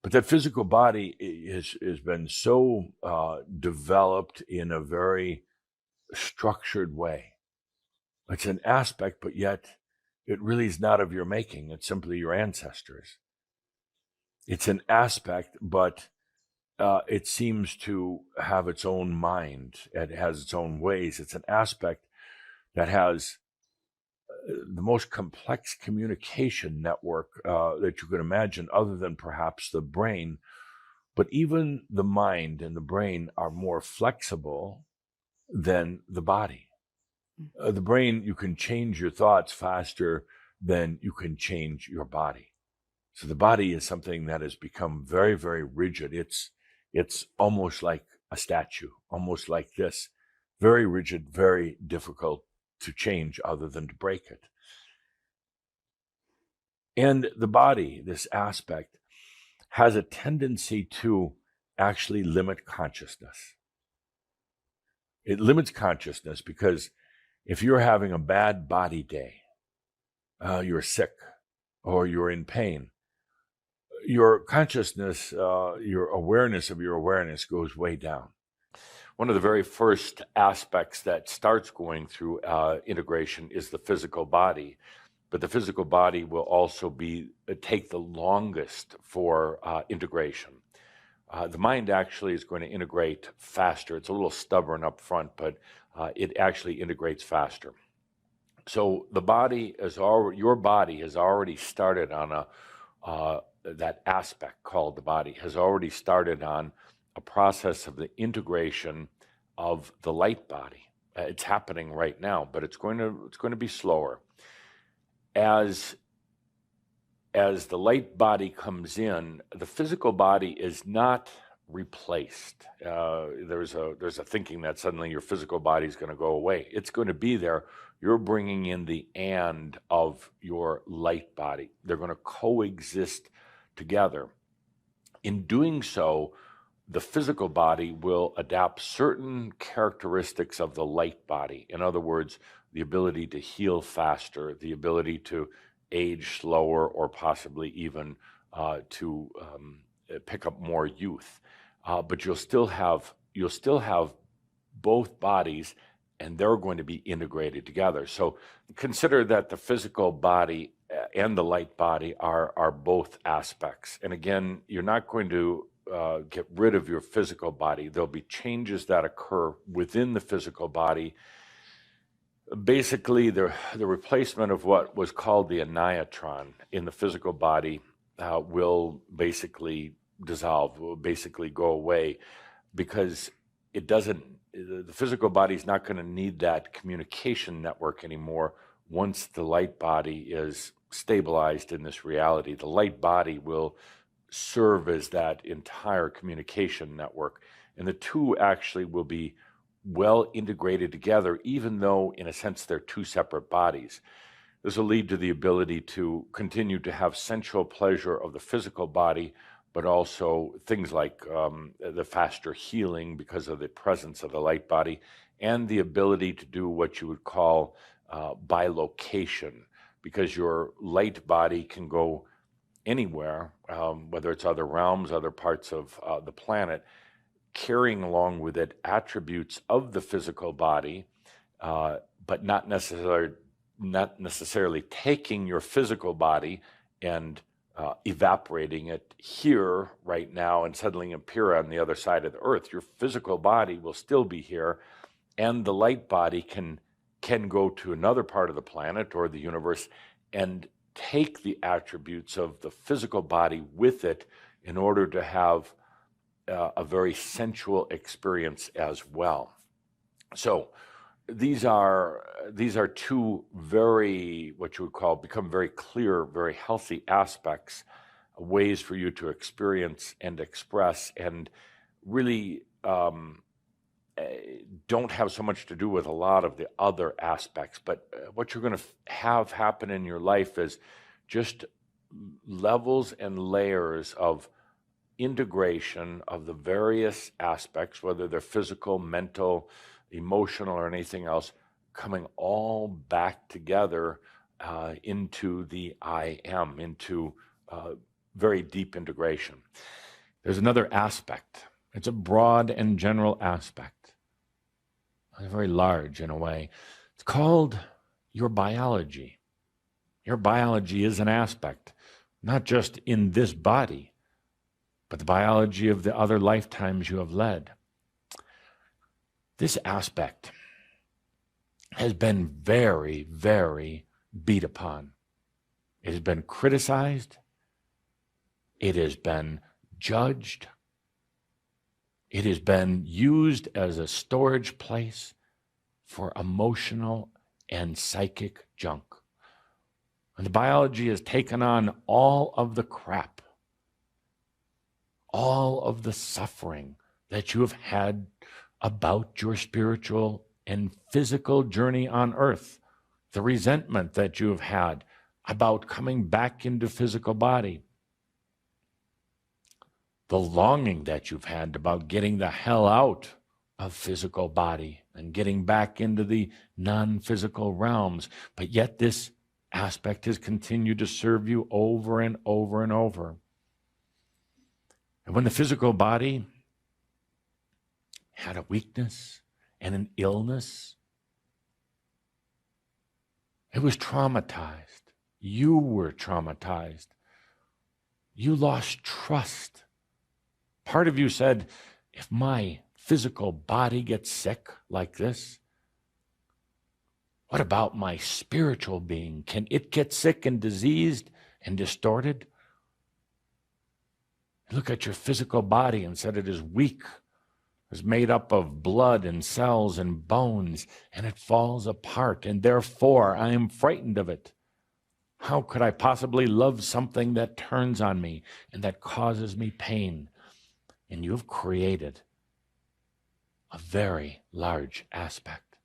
But that physical body has been so developed in a very structured way. It's an aspect, but yet it really is not of your making. It's simply your ancestors. It's an aspect, but it seems to have its own mind. It has its own ways. It's an aspect that has the most complex communication network that you could imagine, other than perhaps the brain. But even the mind and the brain are more flexible than the body. The brain, you can change your thoughts faster than you can change your body. So the body is something that has become very, very rigid. It's almost like a statue, almost like this, very rigid, very difficult to change other than to break it. And the body, this aspect, has a tendency to actually limit consciousness. It limits consciousness because if you're having a bad body day, you're sick or you're in pain, your consciousness, your awareness of your awareness goes way down. One of the very first aspects that starts going through integration is the physical body. But the physical body will also take the longest for integration. The mind actually is going to integrate faster. It's a little stubborn up front, but it actually integrates faster. So the body is already, your body has already started on that aspect called the body has already started on a process of the integration of the light body. It's happening right now, but it's going to be slower. As the light body comes in, the physical body is not replaced. There's a thinking that suddenly your physical body is going to go away. It's going to be there. You're bringing in the and of your light body. They're going to coexist together. In doing so, the physical body will adapt certain characteristics of the light body. In other words, the ability to heal faster, the ability to age slower, or possibly even to pick up more youth. But you'll still have both bodies, and they're going to be integrated together. So consider that the physical body and the light body are both aspects. And again, you're not going to get rid of your physical body. There'll be changes that occur within the physical body. Basically, the replacement of what was called the aniatron in the physical body will basically dissolve, will basically go away, because the physical body is not going to need that communication network anymore once the light body is stabilized in this reality. The light body will serve as that entire communication network, and the two actually will be well integrated together, even though in a sense they're two separate bodies. This will lead to the ability to continue to have sensual pleasure of the physical body, but also things like the faster healing because of the presence of the light body, and the ability to do what you would call bilocation, because your light body can go anywhere, whether it's other realms, other parts of the planet, carrying along with it attributes of the physical body, but not necessarily taking your physical body and evaporating it here right now and suddenly appear on the other side of the earth. Your physical body will still be here, and the light body can go to another part of the planet or the universe and take the attributes of the physical body with it in order to have a very sensual experience as well. So these are two very, what you would call, become very clear, very healthy aspects, ways for you to experience and express, and really don't have so much to do with a lot of the other aspects. But what you're going to have happen in your life is just levels and layers of integration of the various aspects, whether they're physical, mental, emotional, or anything else, coming all back together into the I am, into very deep integration. There's another aspect. It's a broad and general aspect. It's very large in a way. It's called your biology. Your biology is an aspect, not just in this body, but the biology of the other lifetimes you have led. This aspect has been very, very beat upon. It has been criticized. It has been judged. It has been used as a storage place for emotional and psychic junk. And the biology has taken on all of the crap, all of the suffering that you have had about your spiritual and physical journey on earth, the resentment that you have had about coming back into physical body, the longing that you've had about getting the hell out of physical body and getting back into the non-physical realms. But yet this aspect has continued to serve you over and over and over. And when the physical body had a weakness and an illness, it was traumatized. You were traumatized. You lost trust. Part of you said, if my physical body gets sick like this, what about my spiritual being? Can it get sick and diseased and distorted? Look at your physical body and said it is weak. It's made up of blood and cells and bones, and it falls apart, and therefore I am frightened of it. How could I possibly love something that turns on me and that causes me pain? And you have created a very large aspect.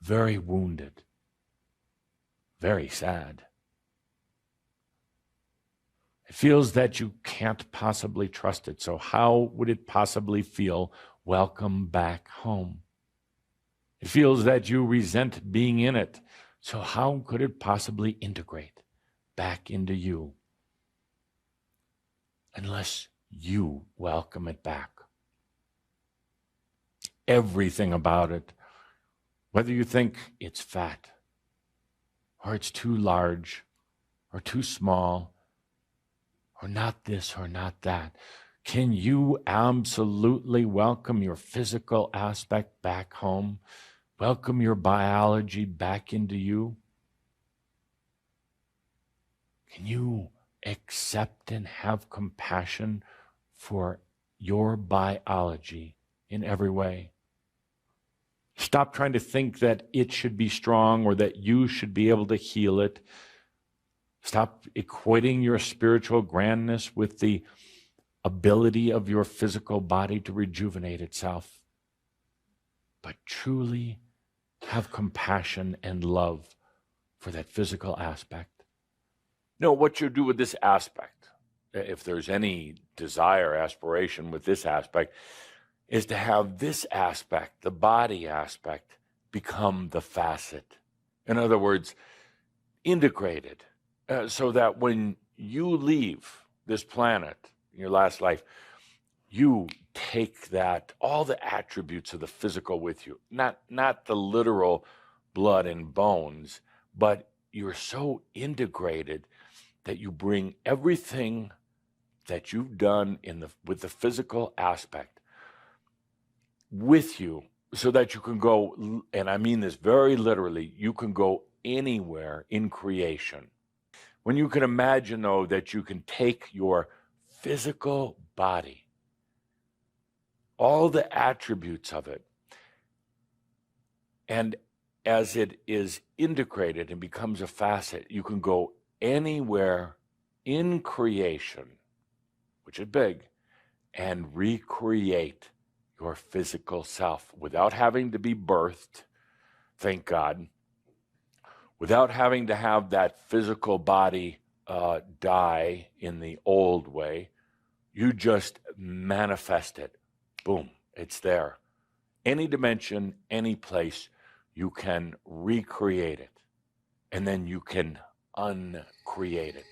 Very wounded. Very sad. It feels that you can't possibly trust it. So how would it possibly feel welcome back home? It feels that you resent being in it. So how could it possibly integrate back into you unless you welcome it back? Everything about it, whether you think it's fat or it's too large or too small or not this or not that, can you absolutely welcome your physical aspect back home? Welcome your biology back into you? Can you accept and have compassion for your biology in every way? Stop trying to think that it should be strong or that you should be able to heal it. Stop equating your spiritual grandness with the ability of your physical body to rejuvenate itself. But truly have compassion and love for that physical aspect. No, what you do with this aspect, if there's any desire, aspiration with this aspect, is to have this aspect, the body aspect, become the facet. In other words, integrated, so that when you leave this planet, in your last life, you take that, all the attributes of the physical with you, not the literal blood and bones, but you're so integrated that you bring everything that you've done with the physical aspect with you, so that you can go, and I mean this very literally, you can go anywhere in creation. When you can imagine, though, that you can take your physical body, all the attributes of it, and as it is integrated and becomes a facet, you can go anywhere in creation, which is big, and recreate your physical self without having to be birthed, thank God, without having to have that physical body die in the old way. You just manifest it. Boom, it's there. Any dimension, any place, you can recreate it. And then you can uncreate it.